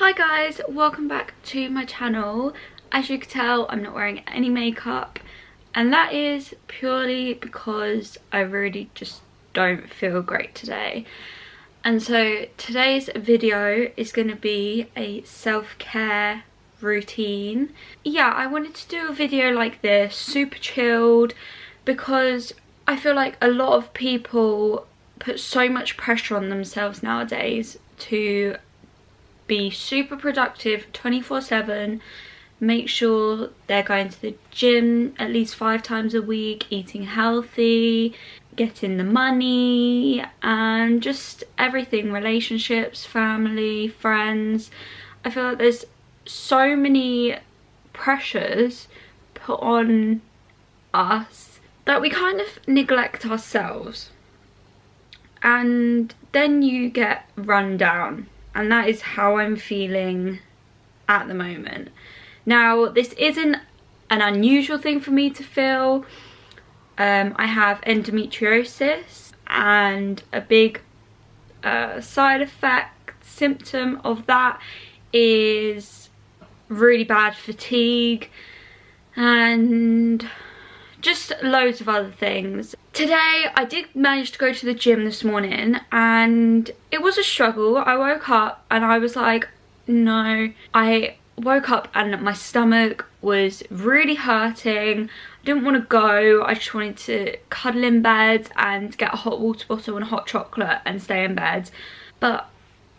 Hi guys, welcome back to my channel. As you can tell, I'm not wearing any makeup, and that is purely because I really just don't feel great today. And so today's video is going to be a self-care routine. Yeah, I wanted to do a video like this, super chilled, because I feel like a lot of people put so much pressure on themselves nowadays to be super productive 24/7, make sure they're going to the gym at least 5 times a week, eating healthy, getting the money, and just everything, relationships, family, friends. I feel like there's so many pressures put on us that we kind of neglect ourselves, and then you get run down. And that is how I'm feeling at the moment. Now, this isn't an unusual thing for me to feel. I have endometriosis, and a big side effect, symptom of that is really bad fatigue and just loads of other things. Today I did manage to go to the gym this morning, and it was a struggle. I woke up and I was like, no. I woke up and my stomach was really hurting. I didn't want to go. I just wanted to cuddle in bed and get a hot water bottle and hot chocolate and stay in bed. But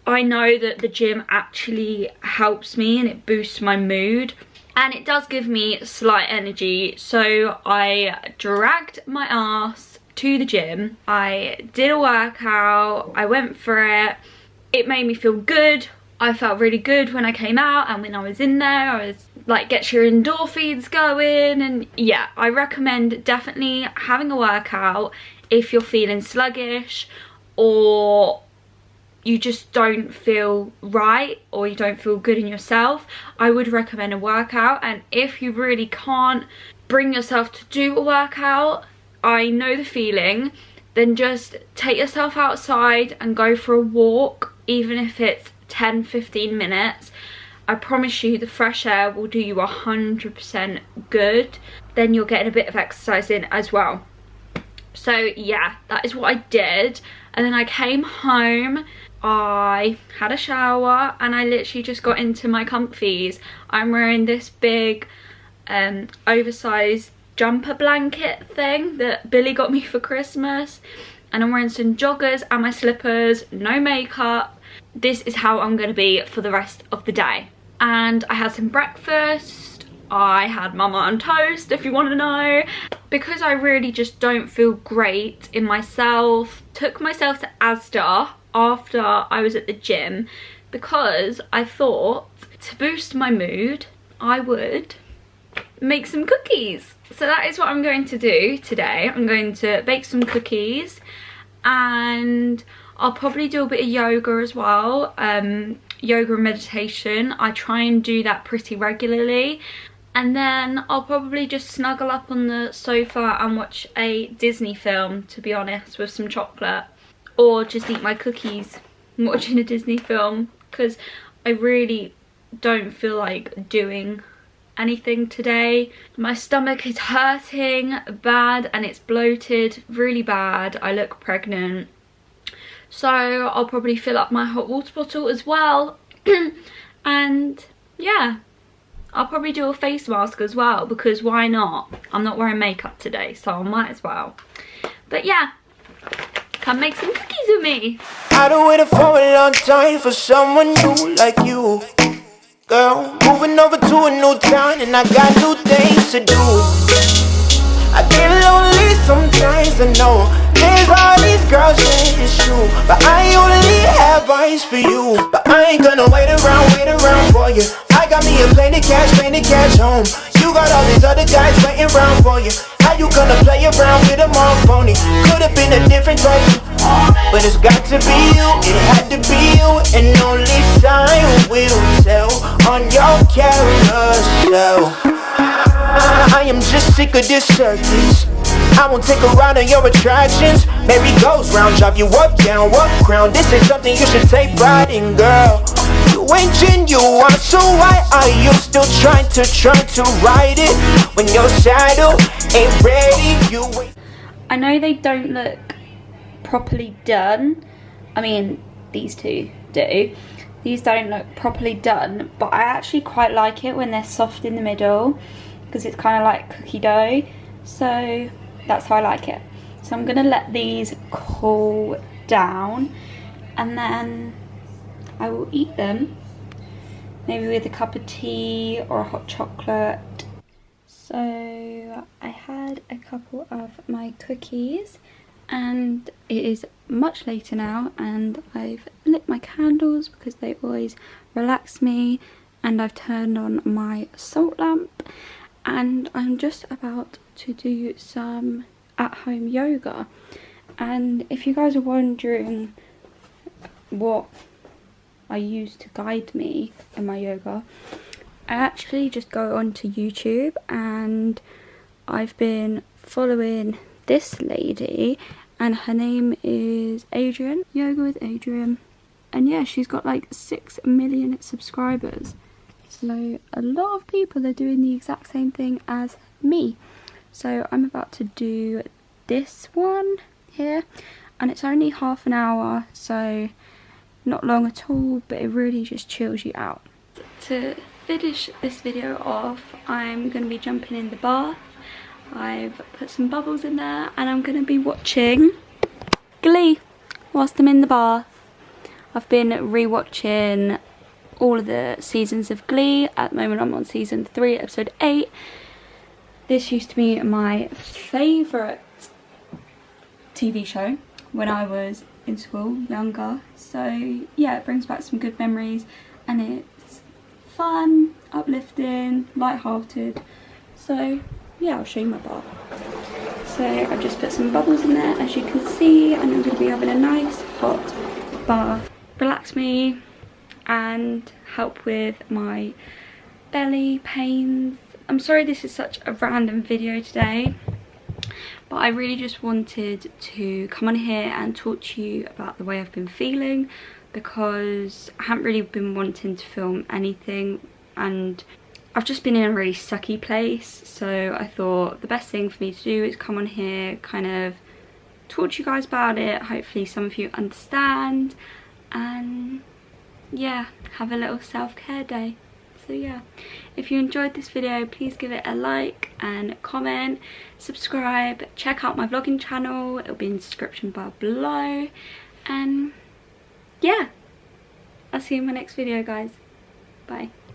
I know that the gym actually helps me and it boosts my mood. And it does give me slight energy, so I dragged my ass to the gym. I did a workout, I went for it. It made me feel good. I felt really good when I came out, and when I was in there, I was like, gets your endorphins going. And yeah, I recommend definitely having a workout if you're feeling sluggish, or you just don't feel right, or you don't feel good in yourself. I would recommend a workout. And if you really can't bring yourself to do a workout, I know the feeling, then just take yourself outside and go for a walk, even if it's 10-15 minutes. I promise you the fresh air will do you 100% good. Then you're getting a bit of exercise in as well. So yeah, that is what I did. And then I came home, I had a shower, and I literally just got into my comfies. I'm wearing this big oversized jumper blanket thing that Billy got me for Christmas, and I'm wearing some joggers and my slippers, no makeup. This is how I'm going to be for the rest of the day. And I had some breakfast. I had mama on toast, if you want to know. Because I really just don't feel great in myself, took myself to Asda after I was at the gym, because I thought to boost my mood I would make some cookies. So that is what I'm going to do today. I'm going to bake some cookies, and I'll probably do a bit of yoga as well. Yoga and meditation. I try and do that pretty regularly. And then I'll probably just snuggle up on the sofa and watch a Disney film, to be honest, with some chocolate. Or just eat my cookies watching a Disney film, because I really don't feel like doing anything today. My stomach is hurting bad, and it's bloated really bad. I look pregnant. So I'll probably fill up my hot water bottle as well. And yeah, I'll probably do a face mask as well, because why not? I'm not wearing makeup today, so I might as well. But yeah, come make some cookies with me. I've been waiting for a long time for someone new like you. Girl, moving over to a new town, and I got new things to do. I get lonely sometimes, I know there's all these girls, yeah, it's true. But I only have eyes for you. But I ain't gonna wait around for you. I got me a plane to cash home. You got all these other guys waiting around for you. How you gonna play around with them all phony? Could've been a different type, but it's got to be you. It had to be you, and only time will tell on your carousel. I am just sick of this circus. I won't take a ride on your attractions. Maybe goes round, drive you up, down, what crown. This is something you should take pride in, girl. You you ain't genuine, so why are you still trying to ride it when your saddle ain't ready? You ain't. I know they don't look properly done. I mean, these two do. These don't look properly done, but I actually quite like it when they're soft in the middle, because it's kind of like cookie dough. So that's how I like it. So I'm gonna let these cool down, and then I will eat them, maybe with a cup of tea or a hot chocolate. So I had a couple of my cookies, and it is much later now, and I've lit my candles because they always relax me, and I've turned on my salt lamp, and I'm just about to do some at-home yoga. And if you guys are wondering what I use to guide me in my yoga, I actually just go onto YouTube, and I've been following this lady, and her name is Adrian, Yoga with Adrian, and yeah, she's got like 6 million subscribers. So a lot of people are doing the exact same thing as me. So I'm about to do this one here, and it's only half an hour, so not long at all, but it really just chills you out. To finish this video off, I'm going to be jumping in the bath. I've put some bubbles in there, and I'm going to be watching Glee whilst I'm in the bath. I've been rewatching all of the seasons of Glee. At the moment I'm on season 3, episode 8. This used to be my favourite TV show when I was in school, younger. So yeah, it brings back some good memories, and it's fun, uplifting, light-hearted. So yeah, I'll show you my bath. So I've just put some bubbles in there, as you can see, and I'm going to be having a nice hot bath. Relax me and help with my belly pains. I'm sorry this is such a random video today, but I really just wanted to come on here and talk to you about the way I've been feeling, because I haven't really been wanting to film anything, and I've just been in a really sucky place. So I thought the best thing for me to do is come on here, kind of talk to you guys about it. Hopefully some of you understand, and yeah, have a little self-care day. So yeah, if you enjoyed this video, please give it a like and comment, subscribe, check out my vlogging channel, it'll be in the description bar below, and yeah, I'll see you in my next video, guys. Bye.